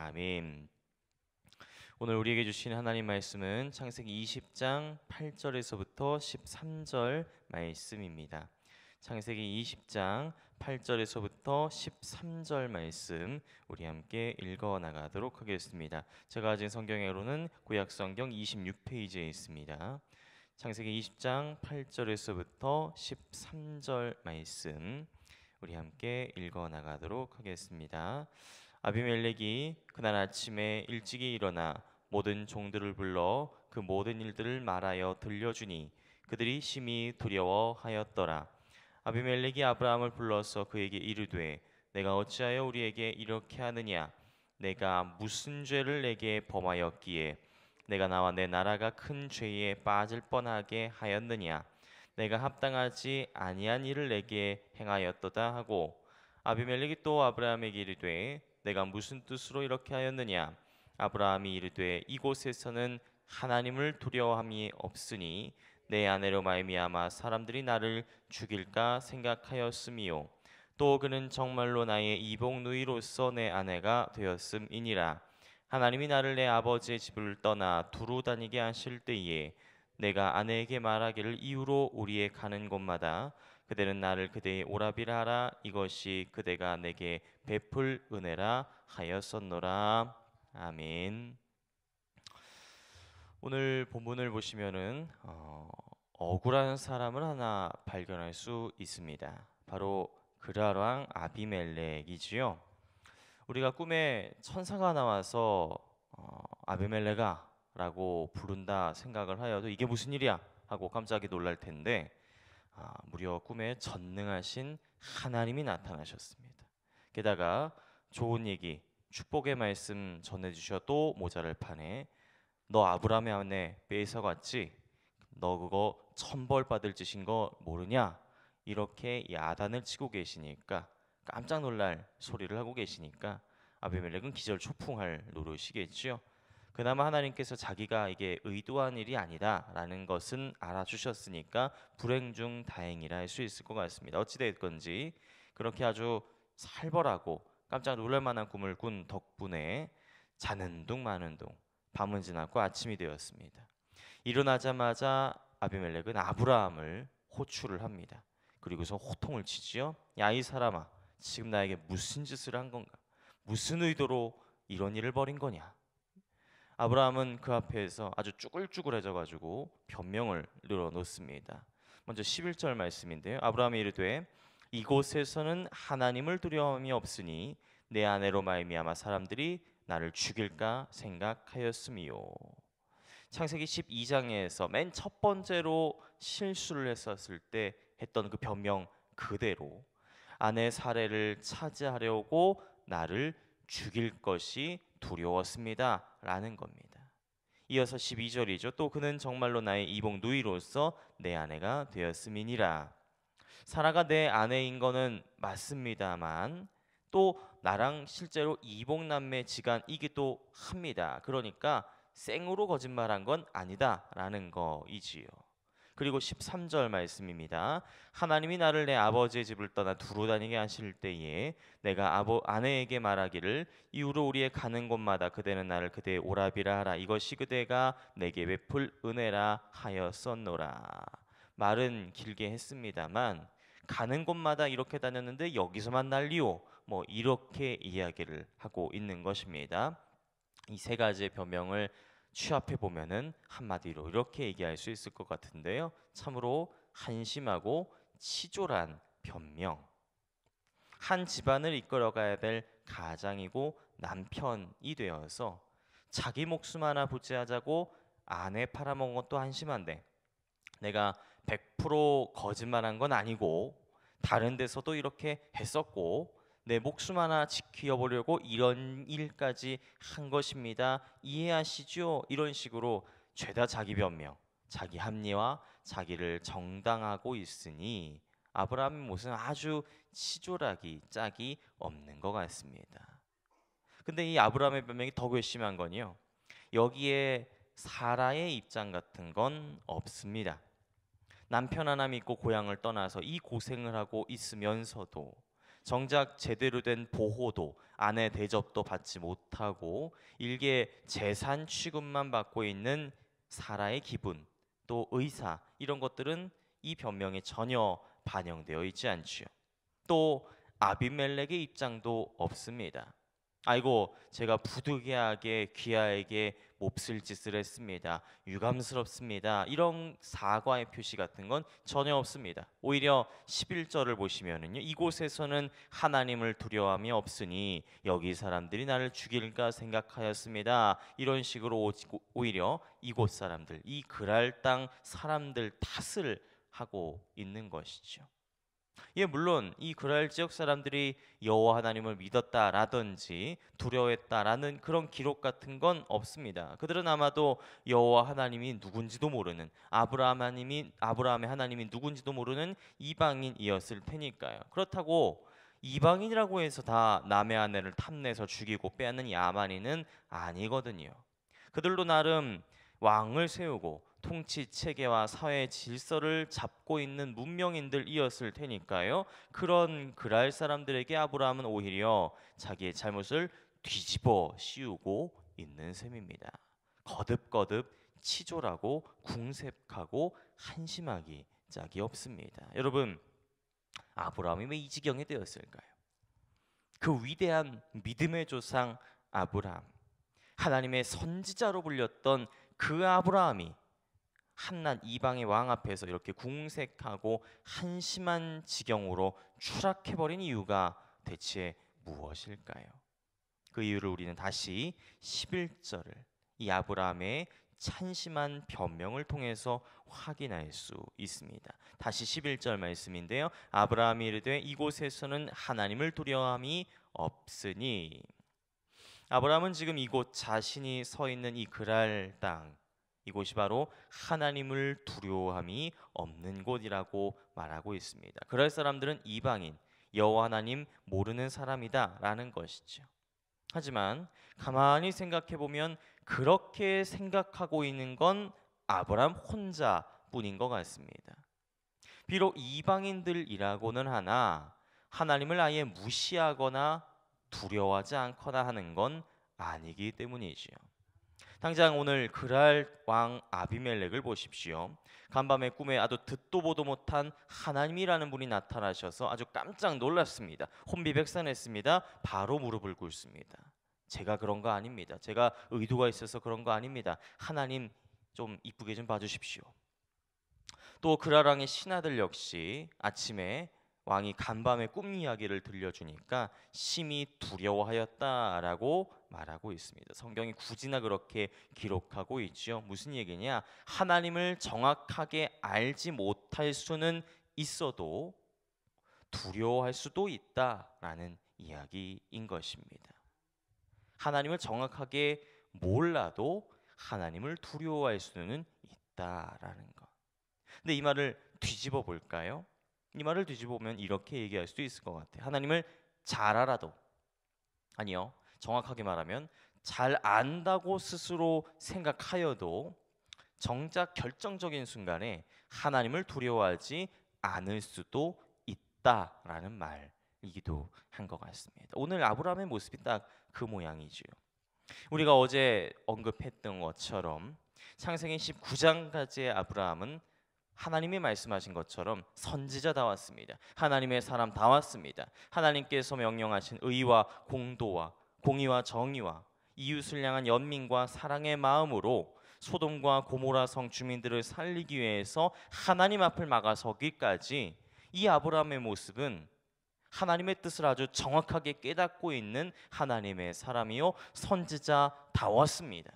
아멘. 오늘 우리에게 주신 하나님 말씀은 창세기 20장 8절에서부터 13절 말씀입니다. 창세기 20장 8절에서부터 13절 말씀 우리 함께 읽어 나가도록 하겠습니다. 제가 가진 성경으로는 구약성경 26페이지에 있습니다. 창세기 20장 8절에서부터 13절 말씀 우리 함께 읽어 나가도록 하겠습니다. 아비멜렉이 그날 아침에 일찍이 일어나 모든 종들을 불러 그 모든 일들을 말하여 들려주니 그들이 심히 두려워하였더라. 아비멜렉이 아브라함을 불러서 그에게 이르되 내가 어찌하여 우리에게 이렇게 하느냐? 내가 무슨 죄를 내게 범하였기에 내가 나와 내 나라가 큰 죄에 빠질 뻔하게 하였느냐? 내가 합당하지 아니한 일을 내게 행하였도다 하고 아비멜렉이 또 아브라함에게 이르되 내가 무슨 뜻으로 이렇게 하였느냐? 아브라함이 이르되 이곳에서는 하나님을 두려워함이 없으니 내 아내로 말미암아 사람들이 나를 죽일까 생각하였음이요. 또 그는 정말로 나의 이복 누이로서 내 아내가 되었음이니라. 하나님이 나를 내 아버지의 집을 떠나 두루 다니게 하실 때에 내가 아내에게 말하기를 이후로 우리의 가는 곳마다 그대는 나를 그대의 오라비라 하라. 이것이 그대가 내게 베풀 은혜라 하였었노라. 아멘. 오늘 본문을 보시면은 억울한 사람을 하나 발견할 수 있습니다. 바로 그랄왕 아비멜렉이지요. 우리가 꿈에 천사가 나와서 아비멜렉아 라고 부른다 생각을 하여도 이게 무슨 일이야 하고 깜짝이 놀랄 텐데 무려 꿈에 전능하신 하나님이 나타나셨습니다. 게다가 좋은 얘기, 축복의 말씀 전해주셔도 모자랄 판에 너 아브라함의 아내 뺏어갔지? 너 그거 천벌 받을 짓인 거 모르냐? 이렇게 야단을 치고 계시니까 깜짝 놀랄 소리를 하고 계시니까 아비멜렉은 기절초풍할 노릇이겠죠. 그나마 하나님께서 자기가 이게 의도한 일이 아니다라는 것은 알아주셨으니까 불행 중 다행이라 할 수 있을 것 같습니다. 어찌됐건지 그렇게 아주 살벌하고 깜짝 놀랄 만한 꿈을 꾼 덕분에 자는 둥 마는 둥 밤은 지났고 아침이 되었습니다. 일어나자마자 아비멜렉은 아브라함을 호출을 합니다. 그리고서 호통을 치지요. 야, 이 사람아, 지금 나에게 무슨 짓을 한 건가? 무슨 의도로 이런 일을 벌인 거냐? 아브라함은 그 앞에서 아주 쭈글쭈글해져 가지고 변명을 늘어놓습니다. 먼저 11절 말씀인데요. 아브라함이 이르되 이곳에서는 하나님을 두려움이 없으니 내 아내로 말미암아 사람들이 나를 죽일까 생각하였음이요. 창세기 12장에서 맨 첫 번째로 실수를 했었을 때 했던 그 변명 그대로 아내 사례를 차지하려고 나를 죽일 것이 두려웠습니다 라는 겁니다. 이어서 12절이죠. 또 그는 정말로 나의 이복 누이로서 내 아내가 되었음이니라. 사라가 내 아내인 거는 맞습니다만 또 나랑 실제로 이복남매 지간이기도 합니다. 그러니까 생으로 거짓말한 건 아니다라는 거이지요. 그리고 13절 말씀입니다. 하나님이 나를 내 아버지의 집을 떠나 두루 다니게 하실 때에 내가 아내에게 말하기를 이후로 우리의 가는 곳마다 그대는 나를 그대의 오라비라 하라. 이것이 그대가 내게 베풀 은혜라 하였었노라. 말은 길게 했습니다만 가는 곳마다 이렇게 다녔는데 여기서만 난리요. 뭐 이렇게 이야기를 하고 있는 것입니다. 이 세 가지의 변명을 취합해 보면은 한마디로 이렇게 얘기할 수 있을 것 같은데요. 참으로 한심하고 치졸한 변명. 한 집안을 이끌어가야 될 가장이고 남편이 되어서 자기 목숨 하나 부지하자고 아내 팔아먹은 것도 한심한데 내가 100% 거짓말한 건 아니고 다른 데서도 이렇게 했었고 내 목숨 하나 지켜보려고 이런 일까지 한 것입니다. 이해하시죠? 이런 식으로 죄다 자기 변명, 자기 합리화, 자기를 정당하고 있으니 아브라함의 모습은 아주 치졸하기 짝이 없는 것 같습니다. 근데 이 아브라함의 변명이 더 괘씸한 건요. 여기에 사라의 입장 같은 건 없습니다. 남편 하나 믿고 고향을 떠나서 이 고생을 하고 있으면서도 정작 제대로 된 보호도 아내 대접도 받지 못하고 일개 재산 취급만 받고 있는 사라의 기분 또 의사 이런 것들은 이 변명에 전혀 반영되어 있지 않지요. 또 아비멜렉의 입장도 없습니다. 아이고 제가 부득이하게 귀하에게 몹쓸 짓을 했습니다. 유감스럽습니다. 이런 사과의 표시 같은 건 전혀 없습니다. 오히려 11절을 보시면은요. 이곳에서는 하나님을 두려워함이 없으니 여기 사람들이 나를 죽일까 생각하였습니다. 이런 식으로 오히려 이곳 사람들, 이 그랄 땅 사람들 탓을 하고 있는 것이죠. 예, 물론 이 그랄 지역 사람들이 여호와 하나님을 믿었다라든지 두려워했다라는 그런 기록 같은 건 없습니다. 그들은 아마도 여호와 하나님이 누군지도 모르는 아브라함의 하나님이 누군지도 모르는 이방인이었을 테니까요. 그렇다고 이방인이라고 해서 다 남의 아내를 탐내서 죽이고 빼앗는 야만인은 아니거든요. 그들도 나름 왕을 세우고 통치 체계와 사회 질서를 잡고 있는 문명인들이었을 테니까요. 그런 그랄 사람들에게 아브라함은 오히려 자기의 잘못을 뒤집어 씌우고 있는 셈입니다. 거듭거듭 치졸하고 궁색하고 한심하기 짝이 없습니다. 여러분, 아브라함이 왜 이 지경에 되었을까요? 그 위대한 믿음의 조상 아브라함, 하나님의 선지자로 불렸던 그 아브라함이 한낱 이방의 왕 앞에서 이렇게 궁색하고 한심한 지경으로 추락해버린 이유가 대체 무엇일까요? 그 이유를 우리는 다시 11절을 이 아브라함의 찬심한 변명을 통해서 확인할 수 있습니다. 다시 11절 말씀인데요. 아브라함이 이르되 이곳에서는 하나님을 두려워함이 없으니. 아브라함은 지금 이곳 자신이 서 있는 이 그랄 땅, 이곳이 바로 하나님을 두려워함이 없는 곳이라고 말하고 있습니다. 그럴 사람들은 이방인, 여호와 하나님 모르는 사람이다라는 것이죠. 하지만 가만히 생각해 보면 그렇게 생각하고 있는 건 아브라함 혼자뿐인 것 같습니다. 비록 이방인들이라고는 하나 하나님을 아예 무시하거나 두려워하지 않거나 하는 건 아니기 때문이지요. 당장 오늘 그랄 왕 아비멜렉을 보십시오. 간밤에 꿈에 아주 듣도 보도 못한 하나님이라는 분이 나타나셔서 아주 깜짝 놀랐습니다. 혼비백산했습니다. 바로 무릎을 꿇습니다. 제가 그런 거 아닙니다. 제가 의도가 있어서 그런 거 아닙니다. 하나님 좀 이쁘게 좀 봐주십시오. 또 그랄 왕의 신하들 역시 아침에 왕이 간밤에 꿈 이야기를 들려주니까 심히 두려워하였다라고 말하고 있습니다. 성경이 굳이나 그렇게 기록하고 있죠. 무슨 얘기냐? 하나님을 정확하게 알지 못할 수는 있어도 두려워할 수도 있다라는 이야기인 것입니다. 하나님을 정확하게 몰라도 하나님을 두려워할 수는 있다라는 것. 근데 이 말을 뒤집어 볼까요? 이 말을 뒤집어보면 이렇게 얘기할 수도 있을 것 같아요. 하나님을 잘 알아도, 아니요, 정확하게 말하면 잘 안다고 스스로 생각하여도 정작 결정적인 순간에 하나님을 두려워하지 않을 수도 있다라는 말이기도 한 것 같습니다. 오늘 아브라함의 모습이 딱 그 모양이지요. 우리가 어제 언급했던 것처럼 창세기 19장까지의 아브라함은 하나님이 말씀하신 것처럼 선지자다웠습니다. 하나님의 사람 다웠습니다. 하나님께서 명령하신 의와 공도와 공의와 정의와 이웃을 향한 연민과 사랑의 마음으로 소돔과 고모라 성 주민들을 살리기 위해서 하나님 앞을 막아서기까지 이 아브라함의 모습은 하나님의 뜻을 아주 정확하게 깨닫고 있는 하나님의 사람이요 선지자다웠습니다.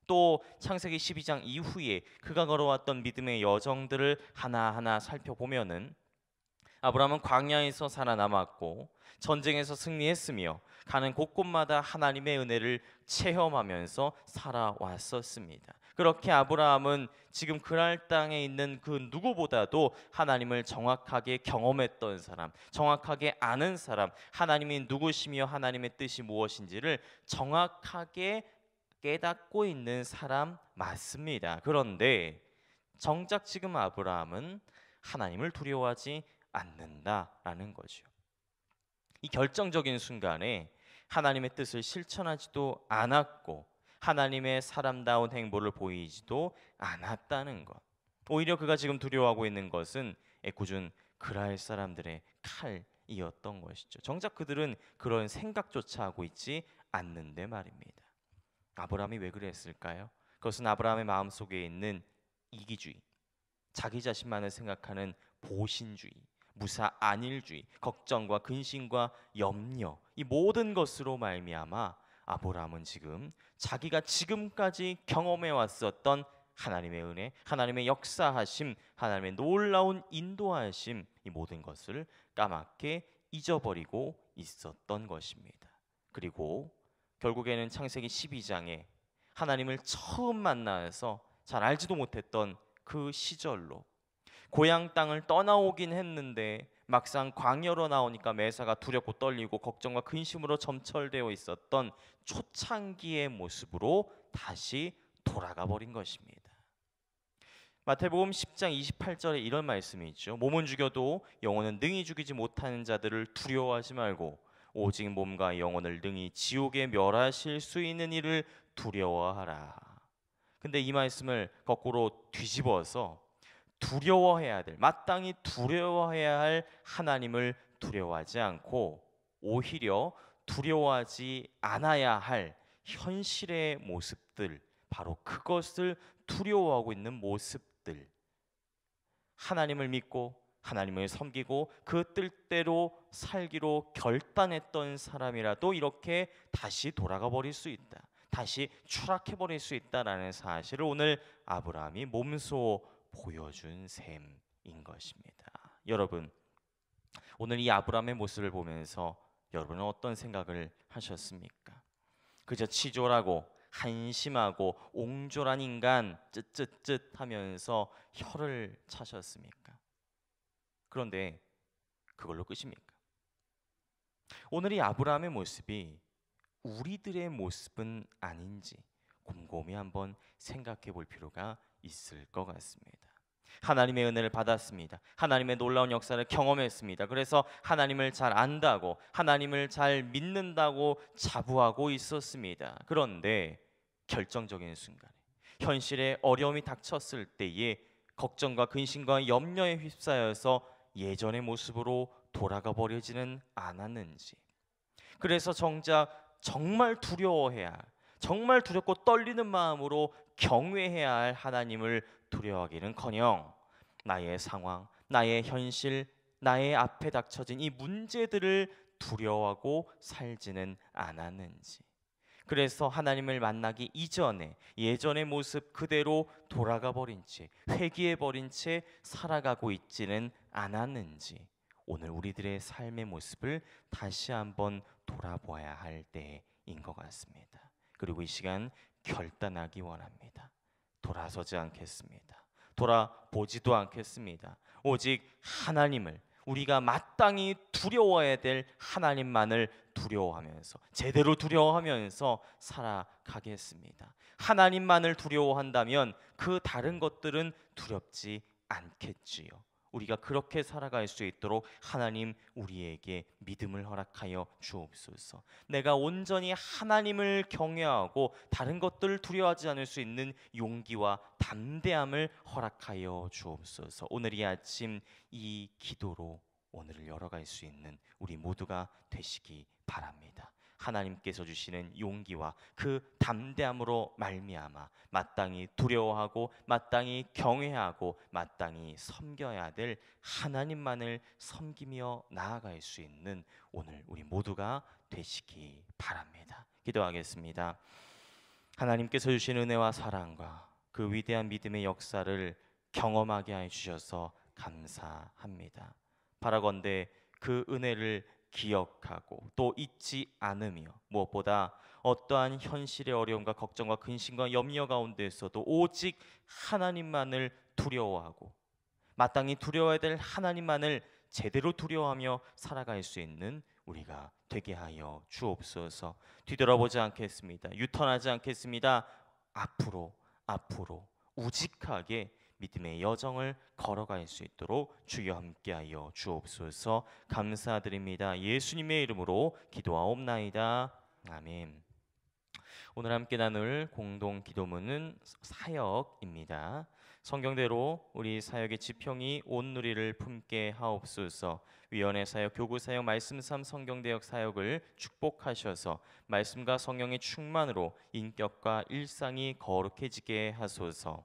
또 창세기 12장 이후에 그가 걸어왔던 믿음의 여정들을 하나하나 살펴보면은 아브라함은 광야에서 살아남았고 전쟁에서 승리했으며 가는 곳곳마다 하나님의 은혜를 체험하면서 살아왔었습니다. 그렇게 아브라함은 지금 그랄 땅에 있는 그 누구보다도 하나님을 정확하게 경험했던 사람, 정확하게 아는 사람, 하나님이 누구시며 하나님의 뜻이 무엇인지를 정확하게 깨닫고 있는 사람 맞습니다. 그런데 정작 지금 아브라함은 하나님을 두려워하지 않는다라는 거죠. 이 결정적인 순간에 하나님의 뜻을 실천하지도 않았고 하나님의 사람다운 행보를 보이지도 않았다는 것. 오히려 그가 지금 두려워하고 있는 것은 애꿎은 그랄 사람들의 칼이었던 것이죠. 정작 그들은 그런 생각조차 하고 있지 않는데 말입니다. 아브라함이 왜 그랬을까요? 그것은 아브라함의 마음속에 있는 이기주의, 자기 자신만을 생각하는 보신주의, 무사 안일주의, 걱정과 근심과 염려, 이 모든 것으로 말미암아 아브라함은 지금 자기가 지금까지 경험해 왔었던 하나님의 은혜, 하나님의 역사하심, 하나님의 놀라운 인도하심, 이 모든 것을 까맣게 잊어버리고 있었던 것입니다. 그리고 결국에는 창세기 12장에 하나님을 처음 만나서 잘 알지도 못했던 그 시절로 고향 땅을 떠나오긴 했는데 막상 광야로 나오니까 매사가 두렵고 떨리고 걱정과 근심으로 점철되어 있었던 초창기의 모습으로 다시 돌아가 버린 것입니다. 마태복음 10장 28절에 이런 말씀이 있죠. 몸은 죽여도 영혼은 능히 죽이지 못하는 자들을 두려워하지 말고 오직 몸과 영혼을 능히 지옥에 멸하실 수 있는 이를 두려워하라. 근데 이 말씀을 거꾸로 뒤집어서 두려워해야 될, 마땅히 두려워해야 할 하나님을 두려워하지 않고 오히려 두려워하지 않아야 할 현실의 모습들, 바로 그것을 두려워하고 있는 모습들, 하나님을 믿고 하나님을 섬기고 그 뜻대로 살기로 결단했던 사람이라도 이렇게 다시 돌아가 버릴 수 있다, 다시 추락해 버릴 수 있다라는 사실을 오늘 아브라함이 몸소 보여준 셈인 것입니다. 여러분, 오늘 이 아브라함의 모습을 보면서 여러분은 어떤 생각을 하셨습니까? 그저 치졸하고 한심하고 옹졸한 인간 쯧쯧쯧 하면서 혀를 차셨습니까? 그런데 그걸로 끝입니까? 오늘 이 아브라함의 모습이 우리들의 모습은 아닌지 곰곰이 한번 생각해 볼 필요가 있을 것 같습니다. 하나님의 은혜를 받았습니다. 하나님의 놀라운 역사를 경험했습니다. 그래서 하나님을 잘 안다고, 하나님을 잘 믿는다고 자부하고 있었습니다. 그런데 결정적인 순간에 현실의 어려움이 닥쳤을 때에 걱정과 근심과 염려에 휩싸여서 예전의 모습으로 돌아가 버리지는 않았는지, 그래서 정말 두려워해야 할, 정말 두렵고 떨리는 마음으로 경외해야 할 하나님을 두려워하기는커녕 나의 상황, 나의 현실, 나의 앞에 닥쳐진 이 문제들을 두려워하고 살지는 않았는지, 그래서 하나님을 만나기 이전에 예전의 모습 그대로 돌아가 버린 채, 회귀해 버린 채 살아가고 있지는 않았는지, 오늘 우리들의 삶의 모습을 다시 한번 돌아보아야 할 때인 것 같습니다. 그리고 이 시간 결단하기 원합니다. 돌아서지 않겠습니다. 돌아보지도 않겠습니다. 오직 하나님을, 우리가 마땅히 두려워해야 될 하나님만을 두려워하면서, 제대로 두려워하면서 살아가겠습니다. 하나님만을 두려워한다면 그 다른 것들은 두렵지 않겠지요. 우리가 그렇게 살아갈 수 있도록 하나님 우리에게 믿음을 허락하여 주옵소서. 내가 온전히 하나님을 경외하고 다른 것들을 두려워하지 않을 수 있는 용기와 담대함을 허락하여 주옵소서. 오늘 이 아침 이 기도로 오늘을 열어갈 수 있는 우리 모두가 되시기 바랍니다. 하나님께서 주시는 용기와 그 담대함으로 말미암아 마땅히 두려워하고 마땅히 경외하고 마땅히 섬겨야 될 하나님만을 섬기며 나아갈 수 있는 오늘 우리 모두가 되시기 바랍니다. 기도하겠습니다. 하나님께서 주신 은혜와 사랑과 그 위대한 믿음의 역사를 경험하게 해 주셔서 감사합니다. 바라건대 그 은혜를 기억하고 또 잊지 않으며 무엇보다 어떠한 현실의 어려움과 걱정과 근심과 염려 가운데서도 오직 하나님만을 두려워하고 마땅히 두려워해야 될 하나님만을 제대로 두려워하며 살아갈 수 있는 우리가 되게 하여 주옵소서. 뒤돌아보지 않겠습니다. 유턴하지 않겠습니다. 앞으로 우직하게 믿음의 여정을 걸어갈 수 있도록 주여 함께하여 주옵소서. 감사드립니다. 예수님의 이름으로 기도하옵나이다. 아멘. 오늘 함께 나눌 공동 기도문은 사역입니다. 성경대로 우리 사역의 지평이 온 누리를 품게 하옵소서. 위원회 사역, 교구 사역, 말씀 삶 성경대역 사역을 축복하셔서 말씀과 성령의 충만으로 인격과 일상이 거룩해지게 하소서.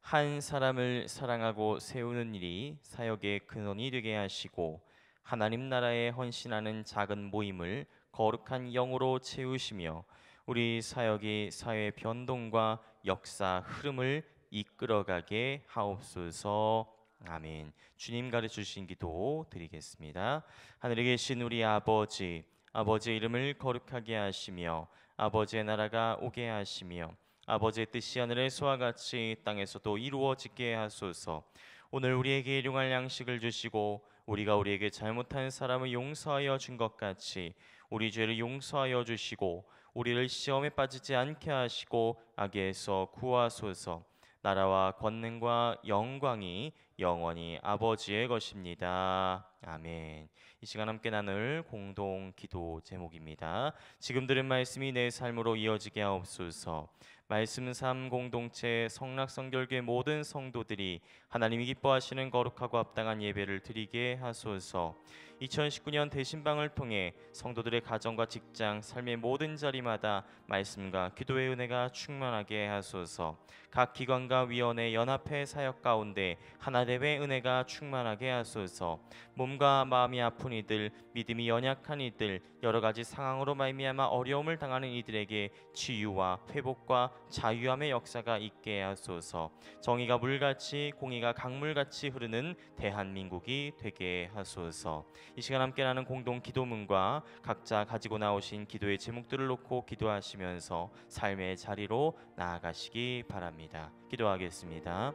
한 사람을 사랑하고 세우는 일이 사역의 근원이 되게 하시고 하나님 나라에 헌신하는 작은 모임을 거룩한 영으로 채우시며 우리 사역이 사회 변동과 역사 흐름을 이끌어가게 하옵소서. 아멘. 주님 가르쳐 주신 기도 드리겠습니다. 하늘에 계신 우리 아버지, 아버지의 이름을 거룩하게 하시며 아버지의 나라가 오게 하시며 아버지의 뜻이 하늘에서와 같이 땅에서도 이루어지게 하소서. 오늘 우리에게 일용할 양식을 주시고 우리가 우리에게 잘못한 사람을 용서하여 준 것 같이 우리 죄를 용서하여 주시고 우리를 시험에 빠지지 않게 하시고 악에서 구하소서. 나라와 권능과 영광이 영원히 아버지의 것입니다. 아멘. 이 시간 함께 나눌 공동 기도 제목입니다. 지금 들은 말씀이 내 삶으로 이어지게 하옵소서. 말씀 삶 공동체 성락성결교회 모든 성도들이 하나님이 기뻐하시는 거룩하고 합당한 예배를 드리게 하소서. 2019년 대신방을 통해 성도들의 가정과 직장, 삶의 모든 자리마다 말씀과 기도의 은혜가 충만하게 하소서. 각 기관과 위원회 연합회 사역 가운데 하나됨의 은혜가 충만하게 하소서. 몸과 마음이 아픈 이들, 믿음이 연약한 이들, 여러 가지 상황으로 말미암아 어려움을 당하는 이들에게 치유와 회복과 자유함의 역사가 있게 하소서. 정의가 물같이 공의가 강물같이 흐르는 대한민국이 되게 하소서. 이 시간 함께 나는 공동 기도문과 각자 가지고 나오신 기도의 제목들을 놓고 기도하시면서 삶의 자리로 나아가시기 바랍니다. 기도하겠습니다.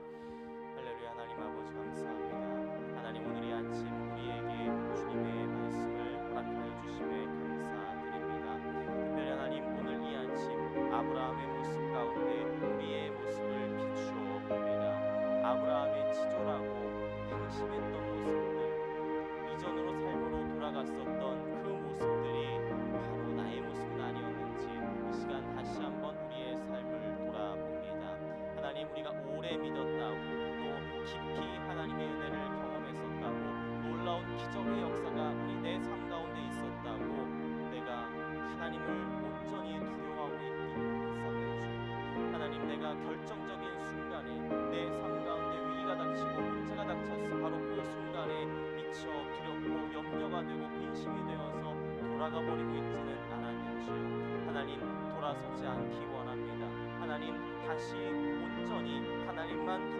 할렐루야. 하나님 아버지 감사합니다. 하나님 오늘 이 아침 우리에게 주님의 말씀을 허락하여 주심에 감사드립니다. 특별히 하나님 오늘 이 아침 아브라함의 모습 가운데 우리의 모습을 비추어 봅니다. 아브라함의 지존하고 방심했던 모습들, 이전으로 삶으로 돌아갔었던 그 모습들이 바로 나의 모습은 아니었는지 이 시간 다시 한번 우리의 삶을 돌아봅니다. 하나님 우리가 오래 믿었다고 또 깊이 하나님의 은혜를 경험했었다고 놀라운 기적의 역사가 우리 내 삶 가운데 있었다고 내가 하나님을 온전히 두려워하고 있었는지 하나님 내가 결정적인 순간에 내 삶 가운데 위기가 닥치고 문제가 닥쳤어 바로 그 순간에 미쳐 두렵고 염려가 되고 근심이 되어서 돌아가 버리고 있지는 않았는지 하나님 돌아서지 않기 원합니다. 하나님 다시 온전히 하나님만